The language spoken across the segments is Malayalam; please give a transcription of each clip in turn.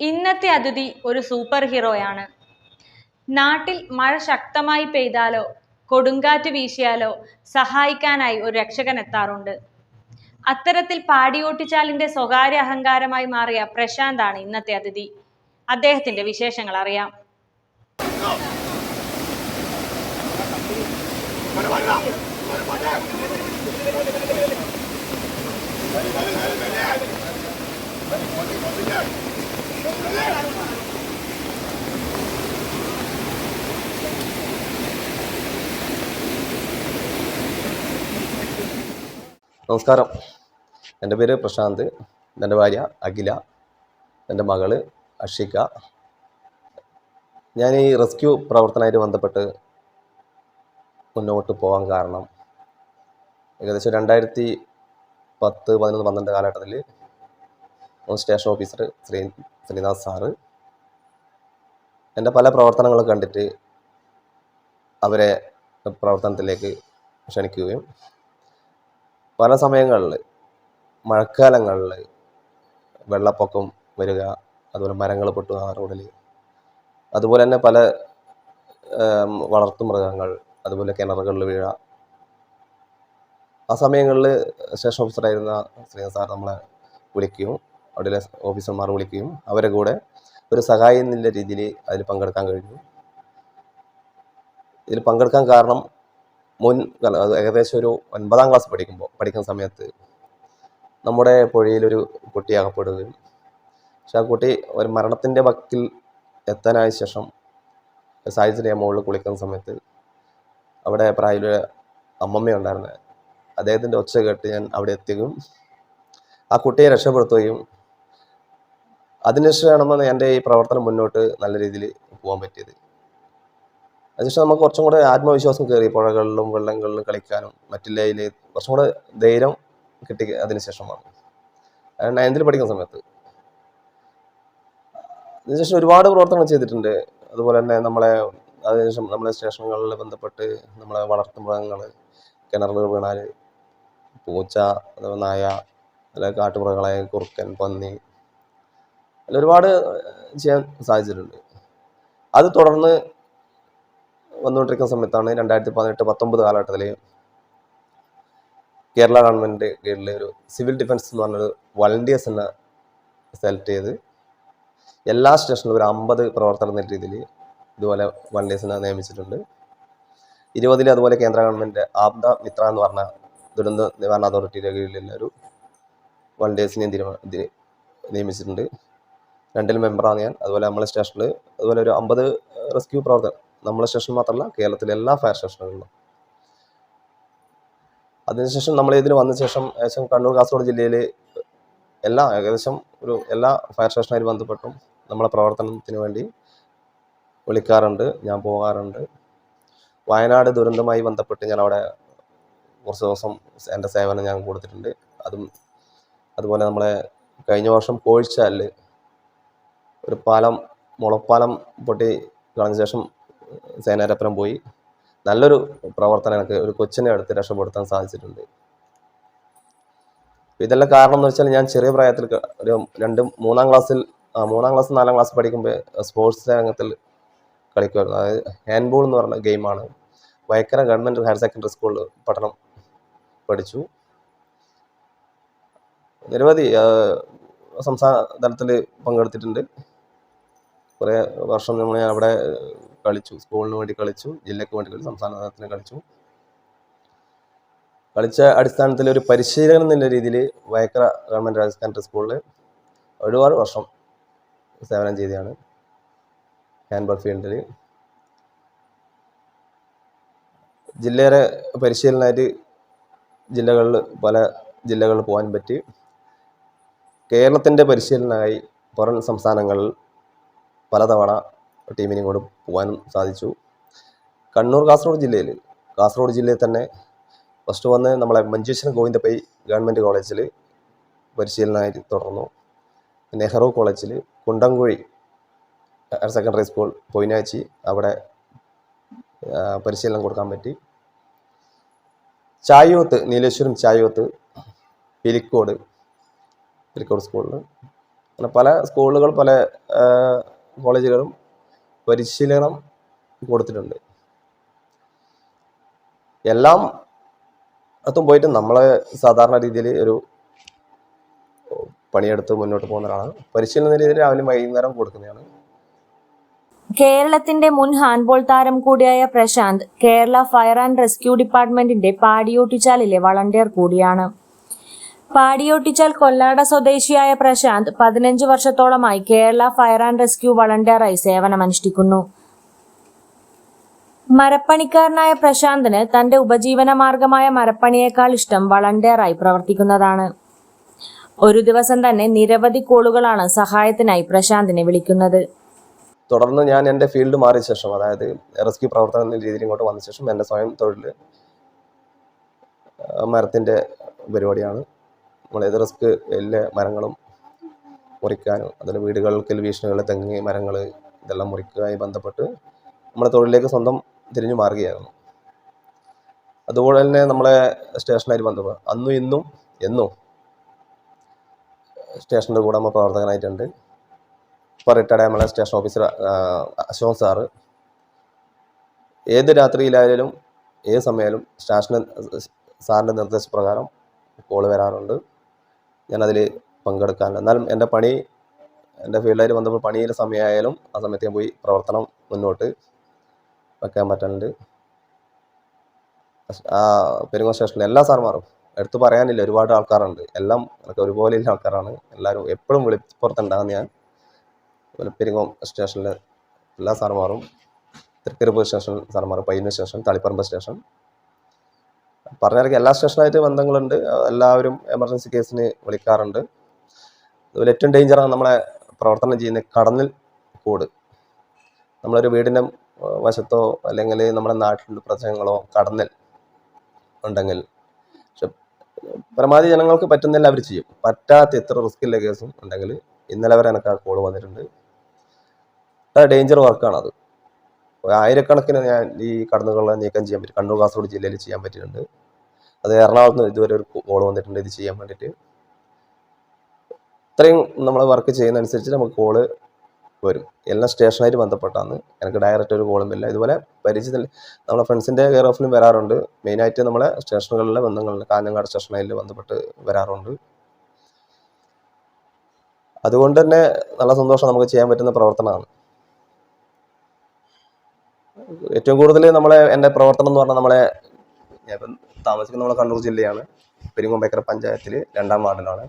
ഇന്നത്തെ അതിഥി ഒരു സൂപ്പർ ഹീറോയാണ്. നാട്ടിൽ മഴ ശക്തമായി പെയ്താലോ കൊടുങ്കാറ്റ് വീശിയാലോ സഹായിക്കാനായി ഒരു രക്ഷകൻ എത്താറുണ്ട്. അത്തരത്തിൽ പാടിയോട്ടിച്ചാലിന്റെ സ്വകാര്യ അഹങ്കാരമായി മാറിയ പ്രശാന്താണ് ഇന്നത്തെ അതിഥി. അദ്ദേഹത്തിന്റെ വിശേഷങ്ങൾ അറിയാം. നമസ്കാരം, എൻ്റെ പേര് പ്രശാന്ത്. എൻ്റെ ഭാര്യ അഖില, എൻ്റെ മകള് അഷിക. ഞാൻ ഈ റെസ്ക്യൂ പ്രവർത്തനമായിട്ട് ബന്ധപ്പെട്ട് മുന്നോട്ട് പോകാൻ കാരണം ഏകദേശം 2010, 11, 12 കാലഘട്ടത്തിൽ സ്റ്റേഷൻ ഓഫീസർ ശ്രീനാഥ് സാറ് എൻ്റെ പല പ്രവർത്തനങ്ങളും കണ്ടിട്ട് അവരെ പ്രവർത്തനത്തിലേക്ക് ക്ഷണിക്കുകയും പല സമയങ്ങളിൽ മഴക്കാലങ്ങളിൽ വെള്ളപ്പൊക്കം വരിക, അതുപോലെ മരങ്ങൾ പൊട്ടുക റോഡിൽ, അതുപോലെ തന്നെ പല വളർത്തുമൃഗങ്ങൾ, അതുപോലെ കിണറുകളിൽ വീഴുക. ആ സമയങ്ങളിൽ സ്റ്റേഷൻ ഓഫീസറായിരുന്ന ശ്രീനാഥ് സാർ നമ്മളെ വിളിക്കുകയും അവിടെയുള്ള ഓഫീസർമാർ വിളിക്കുകയും അവരെ കൂടെ ഒരു സഹായം എന്നുള്ള രീതിയിൽ അതിൽ പങ്കെടുക്കാൻ കഴിഞ്ഞു. ഇതിൽ പങ്കെടുക്കാൻ കാരണം ഏകദേശം ഒരു 9ാം ക്ലാസ് പഠിക്കുന്ന സമയത്ത് നമ്മുടെ പുഴയിലൊരു കുട്ടി അകപ്പെടുകയും, പക്ഷെ ആ കുട്ടി ഒരു മരണത്തിൻ്റെ വക്കിൽ എത്താനായ ശേഷം സാഹചര്യ മുകളിൽ കുളിക്കുന്ന സമയത്ത് അവിടെ പ്രായമുള്ള അമ്മമ്മയുണ്ടായിരുന്നത്, അദ്ദേഹത്തിൻ്റെ ഒച്ച കേട്ട് ഞാൻ അവിടെ എത്തുകയും ആ കുട്ടിയെ രക്ഷപ്പെടുത്തുകയും അതിനുശേഷമാണ് എൻ്റെ ഈ പ്രവർത്തനം മുന്നോട്ട് നല്ല രീതിയിൽ പോകാൻ പറ്റിയത്. അതിനുശേഷം നമുക്ക് കുറച്ചും കൂടെ ആത്മവിശ്വാസം കയറി പുഴകളിലും വെള്ളങ്ങളിലും കളിക്കാനും മറ്റുള്ളതിൽ കുറച്ചും കൂടെ ധൈര്യം കിട്ടി. അതിനുശേഷമാണ് 9th പഠിക്കുന്ന സമയത്ത്. അതിനുശേഷം ഒരുപാട് പ്രവർത്തനങ്ങൾ ചെയ്തിട്ടുണ്ട്. അതുപോലെ തന്നെ അതിനുശേഷം നമ്മളെ സ്റ്റേഷനുകളിൽ ബന്ധപ്പെട്ട് നമ്മളെ വളർത്തുമൃഗങ്ങൾ കിണറുകൾ വീണാൽ പൂച്ച, നായ, അല്ലെങ്കിൽ കാട്ടുമൃഗങ്ങളായ കുറുക്കൻ, പന്നി, അതിൽ ഒരുപാട് ചെയ്യാൻ സാധിച്ചിട്ടുണ്ട്. അത് തുടർന്ന് വന്നുകൊണ്ടിരിക്കുന്ന സമയത്താണ് 2018, 19 കാലഘട്ടത്തിൽ കേരള ഗവൺമെൻറ് കീഴിൽ ഒരു സിവിൽ ഡിഫൻസ് എന്ന് പറഞ്ഞൊരു വളണ്ടിയേഴ്സ് എന്നെ സെലക്ട് ചെയ്ത് എല്ലാ സ്റ്റേഷനിലും ഒരു 50 പ്രവർത്തനം എന്ന രീതിയിൽ ഇതുപോലെ വളണ്ടിയേഴ്സിനെ നിയമിച്ചിട്ടുണ്ട്. 20 അതുപോലെ കേന്ദ്ര ഗവൺമെൻറ് ആപ്ത മിത്ര എന്ന് പറഞ്ഞ ദുരന്ത നിവാരണ അതോറിറ്റിയുടെ കീഴിലുള്ള ഒരു വളണ്ടിയേഴ്സിനെ നിയമിച്ചിട്ടുണ്ട്. 2 മെമ്പറാണ് ഞാൻ. അതുപോലെ നമ്മളെ സ്റ്റേഷനിൽ അതുപോലെ ഒരു 50 റെസ്ക്യൂ പ്രവർത്തനം നമ്മളെ സ്റ്റേഷൻ മാത്രമല്ല കേരളത്തിലെ എല്ലാ ഫയർ സ്റ്റേഷനുകളിലും. അതിനുശേഷം നമ്മൾ ഇതിൽ വന്ന ശേഷം ഏകദേശം കണ്ണൂർ, കാസർഗോഡ് ജില്ലയിൽ ഏകദേശം എല്ലാ ഫയർ സ്റ്റേഷനുമായി ബന്ധപ്പെട്ടും നമ്മളെ പ്രവർത്തനത്തിന് വേണ്ടി വിളിക്കാറുണ്ട്, ഞാൻ പോകാറുണ്ട്. വയനാട് ദുരന്തമായി ബന്ധപ്പെട്ട് ഞാൻ അവിടെ കുറച്ച് ദിവസം എൻ്റെ സേവനം ഞാൻ കൊടുത്തിട്ടുണ്ട്. അതുപോലെ നമ്മളെ കഴിഞ്ഞ വർഷം കോഴിച്ചാലിൽ ഒരു മുളപ്പാലം പൊട്ടി കളഞ്ഞ ശേഷം സേനാരപ്പുറം പോയി നല്ലൊരു പ്രവർത്തനം എനിക്ക് ഒരു കൊച്ചിനെ എടുത്ത് രക്ഷപ്പെടുത്താൻ സാധിച്ചിട്ടുണ്ട്. ഇതെല്ലാം കാരണം എന്ന് വെച്ചാൽ ഞാൻ ചെറിയ പ്രായത്തിൽ ഒരു 3ാം ക്ലാസ്, 4ാം ക്ലാസ് പഠിക്കുമ്പോൾ സ്പോർട്സ് രംഗത്തിൽ കളിക്കുമായിരുന്നു. അതായത് ഹാൻഡ്ബോൾ എന്ന് പറഞ്ഞ ഗെയിമാണ്. വയക്കര ഗവൺമെൻറ് ഹയർ സെക്കൻഡറി സ്കൂളിൽ പഠനം പഠിച്ചു. നിരവധി സംസ്ഥാന തലത്തിൽ പങ്കെടുത്തിട്ടുണ്ട്. കുറേ വർഷം നമ്മൾ അവിടെ കളിച്ചു, സ്കൂളിന് വേണ്ടി കളിച്ചു, ജില്ലയ്ക്ക് വേണ്ടി കളിച്ചു, സംസ്ഥാന തലത്തിന് കളിച്ചു. കളിച്ച അടിസ്ഥാനത്തിൽ ഒരു പരിശീലനം എന്നുള്ള രീതിയിൽ വയക്കര ഗവൺമെൻറ് ഹയർ സെക്കൻഡറി സ്കൂളിൽ ഒരുപാട് വർഷം സേവനം ചെയ്തതാണ് ഹാൻഡ്ബോൾ ഫീൽഡിൽ. ജില്ലയുടെ പരിശീലനമായിട്ട് പല ജില്ലകളിൽ പോകാൻ പറ്റി. കേരളത്തിൻ്റെ പരിശീലനമായി പുറം സംസ്ഥാനങ്ങളിൽ പലതവണ ടീമിനെയും കൊണ്ട് പോകാനും സാധിച്ചു. കാസർഗോഡ് ജില്ലയിൽ തന്നെ ഫസ്റ്റ് വന്ന് നമ്മളെ മഞ്ചേശ്വരം ഗോവിന്ദപ്പൈ ഗവൺമെൻറ് കോളേജിൽ പരിശീലനമായിട്ട് തുടർന്നു. നെഹ്റു കോളേജിൽ, Kundamkuzhi higher secondary school Poinachi അവിടെ പരിശീലനം കൊടുക്കാൻ പറ്റി. നീലേശ്വരം ചായോത്ത് പിലിക്കോട് സ്കൂളിൽ അങ്ങനെ പല സ്കൂളുകൾ പല കോളേജുകളും പരിശീലനം കൊടുത്തിട്ടുണ്ട്. എല്ലാം അതും പോയിട്ട് നമ്മളെ സാധാരണ രീതിയിൽ ഒരു പണിയെടുത്ത് മുന്നോട്ട് പോകുന്ന ഒരാളാണ്. പരിശീലന രീതിയിൽ രാവിലെ വൈകുന്നേരം കൊടുക്കുന്നതാണ്. കേരളത്തിന്റെ മുൻ ഹാൻഡ്ബോൾ താരം കൂടിയായ Prashanth Kerala fire and rescue ഡിപ്പാർട്ട്മെന്റിന്റെ പാടിയോട്ടിച്ചാലിലെ വളണ്ടിയർ കൂടിയാണ്. പാടിയോട്ടിച്ചാൽ കൊല്ലാട സ്വദേശിയായ പ്രശാന്ത് 15 വർഷത്തോളമായി കേരള ഫയർ ആൻഡ് റെസ്ക്യൂ വളണ്ടിയറായി സേവനമനുഷ്ഠിക്കുന്നു. മരപ്പണിക്കാരനായ പ്രശാന്തിന് തന്റെ ഉപജീവന മാർഗമായ മരപ്പണിയേക്കാൾ ഇഷ്ടം വളണ്ടിയറായി പ്രവർത്തിക്കുന്നതാണ്. ഒരു ദിവസം തന്നെ നിരവധി കോളുകളാണ് സഹായത്തിനായി പ്രശാന്തിനെ വിളിക്കുന്നത്. തുടർന്ന് ഞാൻ എൻ്റെ ഫീൽഡ് മാറിയ ശേഷം, അതായത് റെസ്ക്യൂ പ്രവർത്തനം എന്ന രീതിയിൽ ഇങ്ങോട്ട് വന്ന ശേഷം എൻ്റെ സ്വയം തൊഴിൽ മരത്തിൻ്റെ പരിപാടിയാണ്. നമ്മളേത് റിസ്ക് എല്ലാ മരങ്ങളും മുറിക്കാനും അതിൽ വീടുകൾക്ക് ഭീഷണികൾ, തെങ്ങ് മരങ്ങൾ ഇതെല്ലാം മുറിക്കുകയുമായി ബന്ധപ്പെട്ട് നമ്മുടെ തൊഴിലിലേക്ക് സ്വന്തം തിരിഞ്ഞു മാറുകയായിരുന്നു. അതുപോലെ തന്നെ നമ്മളെ സ്റ്റേഷനായിട്ട് ബന്ധപ്പെട്ട് അന്നും ഇന്നും എന്നും സ്റ്റേഷൻ്റെ കൂടെ നമ്മൾ പ്രവർത്തകനായിട്ടുണ്ട്. ഇപ്പോൾ റിട്ടയർഡ് നമ്മളെ സ്റ്റേഷൻ ഓഫീസർ അശോക് സാറ് ഏത് രാത്രിയിലായാലും ഏത് സമയമായാലും സ്റ്റേഷന് സാറിൻ്റെ നിർദ്ദേശപ്രകാരം കോള് വരാറുണ്ട്. ഞാനതിൽ പങ്കെടുക്കാറില്ല. എന്നാലും എൻ്റെ ഫീൽഡായിട്ട് ബന്ധപ്പെട്ട് പണിയുടെ സമയമായാലും ആ സമയത്ത് ഞാൻ പോയി പ്രവർത്തനം മുന്നോട്ട് വെക്കാൻ പറ്റുന്നുണ്ട്. പെരുങ്ങോം സ്റ്റേഷനിലെ എല്ലാ സാർമാരും എടുത്തു പറയാനില്ല, ഒരുപാട് ആൾക്കാരുണ്ട്. എല്ലാം ഒരുപോലെയുള്ള ആൾക്കാരാണ്. എല്ലാവരും എപ്പോഴും വിളിപ്പുറത്തുണ്ടാകുന്ന ഞാൻ പെരുങ്ങോം സ്റ്റേഷനിലെ എല്ലാ സാർമാരും, തൃക്കരിപ്പൂർ പോലീസ് സ്റ്റേഷൻ സാർമാർ, പയ്യന്നൂർ സ്റ്റേഷൻ, തളിപ്പറമ്പ് സ്റ്റേഷൻ, പറഞ്ഞിറക്കി എല്ലാ സ്റ്റേഷനായിട്ട് ബന്ധങ്ങളുണ്ട്. എല്ലാവരും എമർജൻസി കേസിന് വിളിക്കാറുണ്ട്. അതുപോലെ ഏറ്റവും ഡേഞ്ചറാണ് നമ്മളെ പ്രവർത്തനം ചെയ്യുന്ന കടന്നൽ കൂട്. നമ്മളൊരു വീടിൻ്റെ വശത്തോ അല്ലെങ്കിൽ നമ്മുടെ നാട്ടിലുള്ള പ്രദേശങ്ങളോ കടന്നൽ ഉണ്ടെങ്കിൽ, പക്ഷെ പരമാവധി ജനങ്ങൾക്ക് പറ്റുന്നില്ല അവർ ചെയ്യും. പറ്റാത്ത എത്ര റിസ്ക്കില്ല കേസും ഉണ്ടെങ്കിൽ ഇന്നലെ വരെ എനിക്ക് ആ കോൾ വന്നിട്ടുണ്ട്. ഡേഞ്ചർ വർക്കാണത്. ആയിരക്കണക്കിന് ഞാൻ ഈ കടന്നുകളെ നീക്കം ചെയ്യാൻ പറ്റും. കണ്ണൂർ കാസർഗോഡ് ജില്ലയിൽ ചെയ്യാൻ പറ്റിയിട്ടുണ്ട്. അത് എറണാകുളത്ത് നിന്ന് ഇതുവരെ ഒരു കോൾ വന്നിട്ടുണ്ട് ഇത് ചെയ്യാൻ വേണ്ടിയിട്ട്. ഇത്രയും നമ്മൾ വർക്ക് ചെയ്യുന്നതനുസരിച്ച് നമുക്ക് കോള് വരും. എല്ലാം സ്റ്റേഷനായിട്ട് ബന്ധപ്പെട്ടാണ്. എനിക്ക് ഡയറക്റ്റ് ഒരു കോളും ഇല്ല. ഇതുപോലെ പരിചയത്തിൽ നമ്മളെ ഫ്രണ്ട്സിൻ്റെ കെയർ ഓഫിലും വരാറുണ്ട്. മെയിനായിട്ട് നമ്മളെ സ്റ്റേഷനുകളിലെ ബന്ധങ്ങളിൽ കാഞ്ഞങ്ങാട് സ്റ്റേഷനിൽ ബന്ധപ്പെട്ട് വരാറുണ്ട്. അതുകൊണ്ട് തന്നെ നല്ല സന്തോഷം നമുക്ക് ചെയ്യാൻ പറ്റുന്ന പ്രവർത്തനമാണ്. ഏറ്റവും കൂടുതൽ എൻ്റെ പ്രവർത്തനം എന്ന് പറഞ്ഞാൽ ഞാൻ താമസിക്കുന്ന നമ്മളെ കണ്ണൂർ ജില്ലയാണ്. പെരിങ്ങോം പഞ്ചായത്തിൽ 2ാം വാർഡിലാണ്.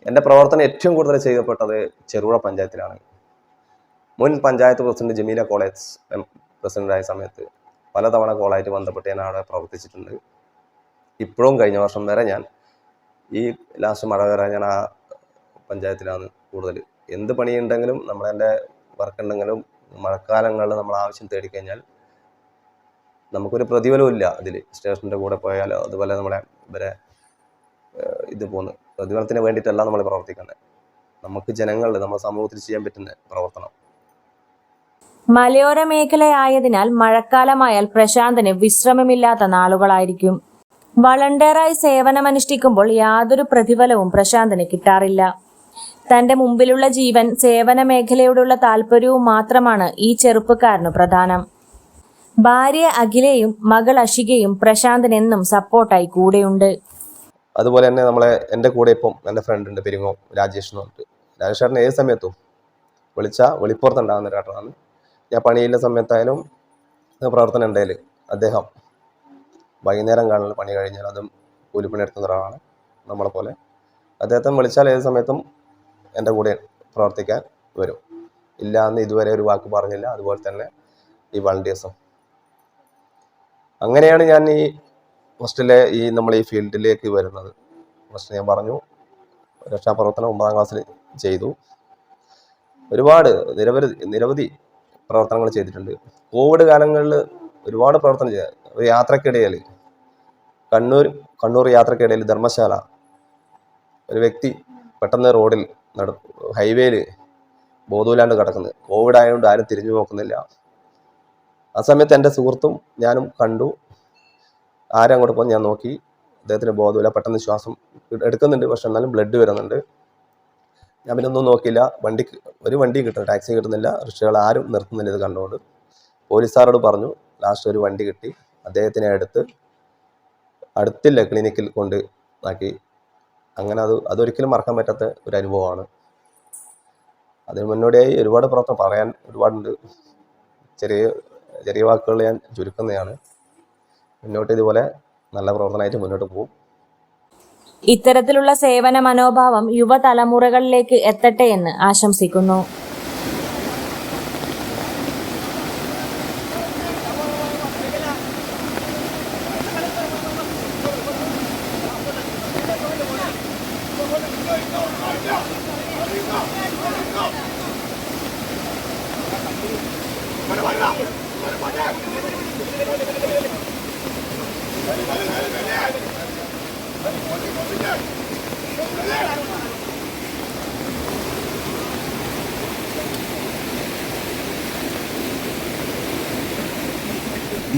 എൻ്റെ പ്രവർത്തനം ഏറ്റവും കൂടുതൽ ചെയ്യപ്പെട്ടത് ചെറുപുഴ പഞ്ചായത്തിലാണ്. മുൻ പഞ്ചായത്ത് പ്രസിഡന്റ് ജമീല കോളേജ് പ്രസിഡന്റായ സമയത്ത് പലതവണ കോളായിട്ട് ബന്ധപ്പെട്ട് ഞാൻ അവിടെ പ്രവർത്തിച്ചിട്ടുണ്ട്. ഇപ്പോഴും കഴിഞ്ഞ വർഷം വരെ ഞാൻ ഈ ലാസ്റ്റ് മഴ വരെ ഞാൻ ആ പഞ്ചായത്തിലാണ് കൂടുതൽ. എന്ത് പണിയുണ്ടെങ്കിലും നമ്മളെൻ്റെ വർക്ക് ഉണ്ടെങ്കിലും മഴക്കാലങ്ങളിൽ നമ്മൾ ആവശ്യം തേടിക്കഴിഞ്ഞാൽ നമുക്കൊരു പ്രതിഫലവും ഇല്ല. അതിൽ സ്റ്റേഷൻ്റെ കൂടെ പോയാലോ അതുപോലെ നമ്മളെ ഇത് പോകുന്നു പ്രതിഫലത്തിന് വേണ്ടിയിട്ടല്ല നമ്മൾ പ്രവർത്തിക്കുന്നത്. നമുക്ക് ജനങ്ങളിൽ നമ്മുടെ സമൂഹത്തിൽ ചെയ്യാൻ പറ്റുന്ന പ്രവർത്തനം. മലയോര മേഖലയായതിനാൽ മഴക്കാലമായാൽ പ്രശാന്തിന് വിശ്രമമില്ലാത്ത നാളുകളായിരിക്കും. വളണ്ടിയറായി സേവനമനുഷ്ഠിക്കുമ്പോൾ യാതൊരു പ്രതിഫലവും പ്രശാന്തിന് കിട്ടാറില്ല. തന്റെ മുമ്പിലുള്ള ജീവൻ, സേവന മേഖലയോടുള്ള താല്പര്യവും മാത്രമാണ് ഈ ചെറുപ്പക്കാരനു പ്രധാനം. ഭാര്യ അഖിലയും മകൾ അഷികയും പ്രശാന്തിന് എന്നും സപ്പോർട്ടായി കൂടെയുണ്ട്. അതുപോലെ തന്നെ എൻ്റെ കൂടെ ഇപ്പം എൻ്റെ ഫ്രണ്ട് ഉണ്ട്, പെരിങ്ങോം രാജേഷ് എന്ന് പറഞ്ഞിട്ട്. രാജേഷ് ചേട്ടൻ ഏത് സമയത്തും വെളിപ്പുറത്തുണ്ടാകുന്ന ഒരാളാണ്. ഞാൻ പണിയില്ല സമയത്തായാലും പ്രവർത്തനം ഉണ്ടെങ്കിൽ അദ്ദേഹം വൈകുന്നേരം കാണുന്ന പണി കഴിഞ്ഞാൽ അതും കൂലിപ്പണി എടുക്കുന്ന ഒരാളാണ് നമ്മളെ പോലെ. അദ്ദേഹത്തെ വിളിച്ചാൽ ഏത് സമയത്തും എൻ്റെ കൂടെ പ്രവർത്തിക്കാൻ വരും. ഇല്ല എന്ന് ഇതുവരെ ഒരു വാക്ക് പറഞ്ഞില്ല. അതുപോലെ തന്നെ ഈ വളണ്ടിയേഴ്സും. അങ്ങനെയാണ് ഞാൻ ഈ നമ്മൾ ഈ ഫീൽഡിലേക്ക് വരുന്നത്. ഫസ്റ്റ് ഞാൻ പറഞ്ഞു രക്ഷാപ്രവർത്തനം 9ാം ക്ലാസ്സിൽ ചെയ്തു. ഒരുപാട് നിരവധി പ്രവർത്തനങ്ങൾ ചെയ്തിട്ടുണ്ട്. കോവിഡ് കാലങ്ങളിൽ ഒരുപാട് പ്രവർത്തനം ചെയ്തു. ഒരു യാത്രക്കിടയിൽ കണ്ണൂർ യാത്രക്കിടയിൽ ധർമ്മശാല ഒരു വ്യക്തി പെട്ടെന്ന് റോഡിൽ ഹൈവേയിൽ ബോധമില്ലാണ്ട് കിടക്കുന്നത്. കോവിഡ് ആയതുകൊണ്ട് ആരും തിരിഞ്ഞു നോക്കുന്നില്ല. ആ സമയത്ത് എൻ്റെ സുഹൃത്തും ഞാനും കണ്ടു. ആരും അങ്ങോട്ട് പോകുന്നു. ഞാൻ നോക്കി, അദ്ദേഹത്തിന് ബോധമില്ല, പെട്ടെന്ന് ശ്വാസം എടുക്കുന്നുണ്ട്, പക്ഷെ എന്നാലും ബ്ലഡ് വരുന്നുണ്ട്. ഞാൻ പിന്നെ ഒന്നും നോക്കിയില്ല. ഒരു വണ്ടിയും കിട്ടുന്നില്ല, ടാക്സി കിട്ടുന്നില്ല, റിക്ഷകൾ ആരും നിർത്തുന്നില്ല. ഇത് കണ്ടുകൊണ്ട് പോലീസുകാരോട് പറഞ്ഞു. ലാസ്റ്റ് ഒരു വണ്ടി കിട്ടി. അദ്ദേഹത്തിനെ അടുത്തില്ല ക്ലിനിക്കിൽ കൊണ്ട് ആക്കി. അങ്ങനെ അതൊരിക്കലും മറക്കാൻ പറ്റാത്ത ഒരു അനുഭവമാണ്. അതിന് മുന്നോടിയായി ഒരുപാട് പ്രവർത്തനം പറയാൻ ഒരുപാടുണ്ട്. ചെറിയ വാക്കുകൾ ഞാൻ ചുരുക്കുന്നതാണ്. മുന്നോട്ട് ഇതുപോലെ നല്ല പ്രവർത്തനമായിട്ട് മുന്നോട്ട് പോകും. ഇത്തരത്തിലുള്ള സേവന മനോഭാവം യുവതലമുറകളിലേക്ക് എത്തട്ടെ എന്ന് ആശംസിക്കുന്നു.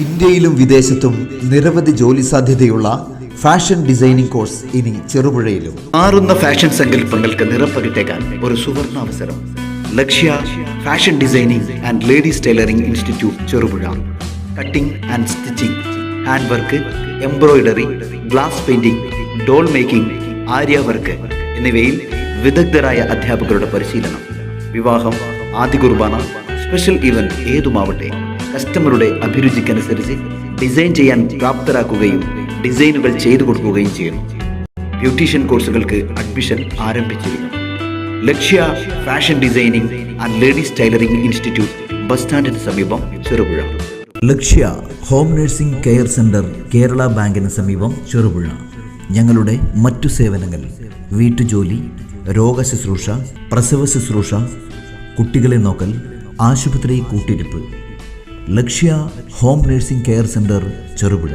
ഇന്ത്യയിലും വിദേശത്തും നിരവധി ജോലി സാധ്യതയുള്ള ഫാഷൻ ഡിസൈനിംഗ് കോഴ്സ് ഇനി ചെറുപുഴയിലും. മാറുന്ന ഫാഷൻ സങ്കല്പങ്ങൾക്ക് നിറപ്പകിട്ടേക്കാൻ ഒരു സുവർണാവസരം. Lakshya fashion designing and ladies tailoring institute Cherupuzha. Cutting and stitching, hand work, embroidery, glass painting, doll making, aari work എന്നിവയിൽ വിദഗ്ധരായ അധ്യാപകരുടെ പരിശീലനം. വിവാഹം, ആദ്യ കുർബാന, സ്പെഷ്യൽ ഇവന്റ് ഏതുമാവട്ടെ കസ്റ്റമറുടെ അഭിരുചിക്കനുസരിച്ച് ഡിസൈൻ ചെയ്യാൻ പ്രാപ്തരാക്കുകയും ഡിസൈനുകൾ ചെയ്തു കൊടുക്കുകയും ചെയ്യുന്നു. ബ്യൂട്ടീഷ്യൻ കോഴ്സുകൾക്ക് അഡ്മിഷൻ ആരംഭിച്ചിരിക്കുന്നു. Lakshya fashion designing and ladies tailoring institute, bus സ്റ്റാൻഡിന് സമീപം, Cherupuzha. Lakshya home nursing care centre, Kerala ബാങ്കിന് സമീപം, ചെറുപുഴ. ഞങ്ങളുടെ മറ്റു സേവനങ്ങൾ: വീട്ടുജോലി, രോഗശുശ്രൂഷ, പ്രസവ ശുശ്രൂഷ, കുട്ടികളെ നോക്കൽ, ആശുപത്രി കൂട്ടിരിപ്പ്. Lakshya home nursing care centre, Cherupuzha.